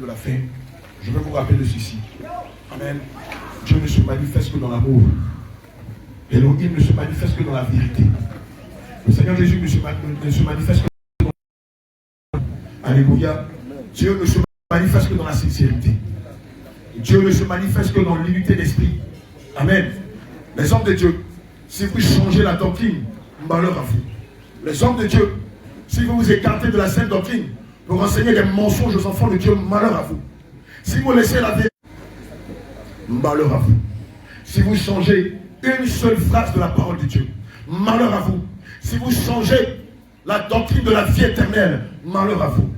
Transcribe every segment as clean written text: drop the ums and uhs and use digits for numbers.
de la fin, je veux vous rappeler de ceci. Amen. Dieu ne se manifeste que dans l'amour. Elohim ne se manifeste que dans la vérité. Le Seigneur Jésus ne se manifeste que dans la... Alléluia. Dieu ne se manifeste que dans la sincérité. Dieu ne se manifeste que dans l'unité d'esprit. Amen. Les hommes de Dieu, si vous changez la doctrine, malheur à vous. Les hommes de Dieu, si vous vous écartez de la sainte doctrine, pour enseigner des mensonges aux enfants de Dieu, malheur à vous. Si vous laissez la vérité, malheur à vous. Si vous changez une seule phrase de la parole de Dieu, malheur à vous. Si vous changez la doctrine de la vie éternelle, malheur à vous.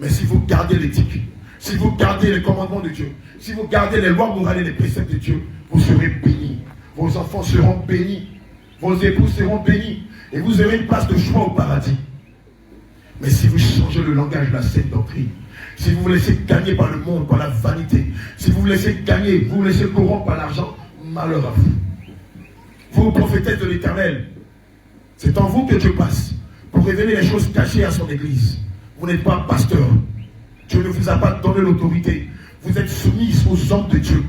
Mais si vous gardez l'éthique, si vous gardez les commandements de Dieu, si vous gardez les lois morales et les préceptes de Dieu, vous serez bénis. Vos enfants seront bénis. Vos époux seront bénis. Et vous aurez une place de choix au paradis. Mais si vous changez le langage de la sainte doctrine, si vous vous laissez gagner par le monde, par la vanité, si vous vous laissez gagner, vous vous laissez corrompre par l'argent, malheur à vous. Vous, prophétesses de l'Éternel, c'est en vous que Dieu passe pour révéler les choses cachées à son Église. Vous n'êtes pas pasteur. Dieu ne vous a pas donné l'autorité. Vous êtes soumis aux hommes de Dieu.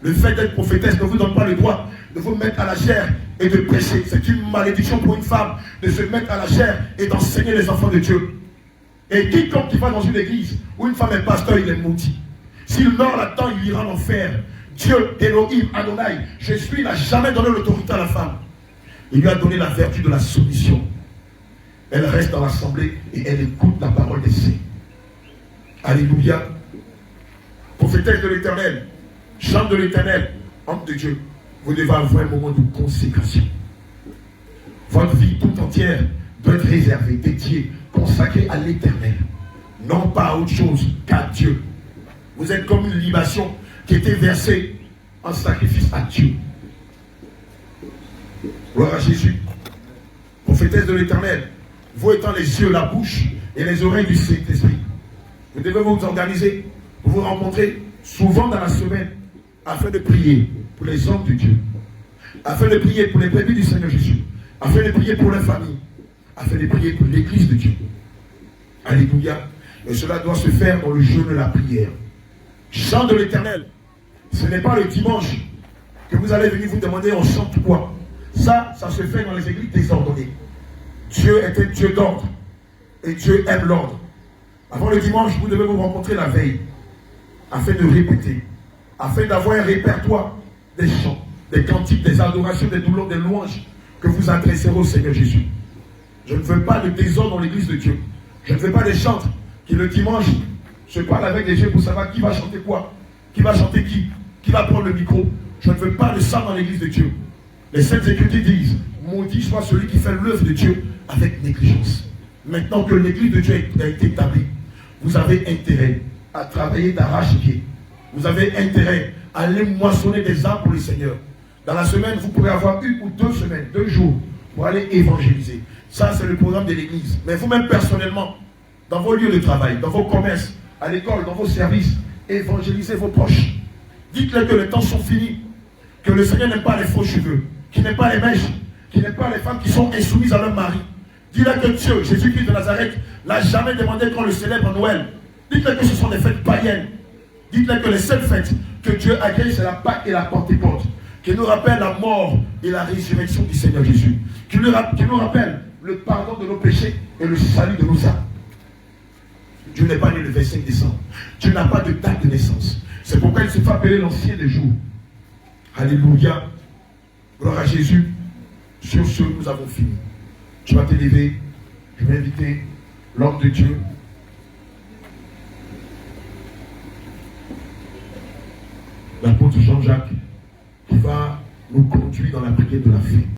Le fait d'être prophétesse ne vous donne pas le droit de vous mettre à la chair et de prêcher. C'est une malédiction pour une femme de se mettre à la chair et d'enseigner les enfants de Dieu. Et quiconque qui va dans une église où une femme est pasteur, il est maudit. S'il meurt là-dedans, il ira en enfer. Dieu, Elohim, Adonai, Jésus n'a jamais donné l'autorité à la femme. Il lui a donné la vertu de la soumission. Elle reste dans l'assemblée et elle écoute la parole des saints. Alléluia. Prophétesse de l'Éternel, chante de l'Éternel, homme de Dieu, vous devez avoir un moment de consécration. Votre vie toute entière doit être réservée, dédiée, consacrée à l'Éternel. Non pas à autre chose qu'à Dieu. Vous êtes comme une libation qui était versée en sacrifice à Dieu. Gloire à Jésus. Prophétesse de l'Éternel, vous étant les yeux, la bouche et les oreilles du Saint-Esprit, vous devez vous organiser, vous rencontrer souvent dans la semaine afin de prier pour les hommes de Dieu, afin de prier pour les bébés du Seigneur Jésus, afin de prier pour les familles, afin de prier pour l'Église de Dieu. Alléluia. Et cela doit se faire dans le jeûne de la prière. Chant de l'Éternel, ce n'est pas le dimanche que vous allez venir vous demander on chante quoi. Ça se fait dans les églises désordonnées. Dieu est un Dieu d'ordre et Dieu aime l'ordre. Avant le dimanche, vous devez vous rencontrer la veille afin de répéter, afin d'avoir un répertoire des chants, des cantiques, des adorations, des douleurs, des louanges que vous adresserez au Seigneur Jésus. Je ne veux pas de désordre dans l'église de Dieu. Je ne veux pas des chantres qui le dimanche se parlent avec des jeux pour savoir qui va chanter quoi, qui va chanter qui va prendre le micro. Je ne veux pas de ça dans l'église de Dieu. Les Saintes Écritures disent, maudit soit celui qui fait l'œuvre de Dieu avec négligence. Maintenant que l'église de Dieu a été établie, vous avez intérêt à travailler d'arrache-pied. Vous avez intérêt à aller moissonner des âmes pour le Seigneur. Dans la semaine, vous pourrez avoir 1 ou 2 semaines, 2 jours pour aller évangéliser. Ça, c'est le programme de l'église. Mais vous-même, personnellement, dans vos lieux de travail, dans vos commerces, à l'école, dans vos services, évangélisez vos proches. Dites-leur que les temps sont finis, que le Seigneur n'aime pas les faux cheveux, qu'il n'aime pas les mèches, qu'il n'aime pas les femmes qui sont insoumises à leur mari. Dites-leur que Dieu, Jésus-Christ de Nazareth, n'a jamais demandé qu'on le célèbre Noël. Dites-leur que ce sont des fêtes païennes. Dites-leur que les seules fêtes que Dieu accueille, c'est la Pâque et la Pentecôte, qui nous rappelle la mort et la résurrection du Seigneur Jésus, qui nous rappelle le pardon de nos péchés et le salut de nos âmes. Dieu n'est pas né le 25 décembre. Dieu n'a pas de date de naissance. C'est pourquoi il se fait appeler l'ancien des jours. Alléluia. Gloire à Jésus. Sur ce, nous avons fini. Tu vas te lever. Je vais inviter l'homme de Dieu. L'apôtre Jean-Jacques, qui va nous conduire dans la prière de la fin.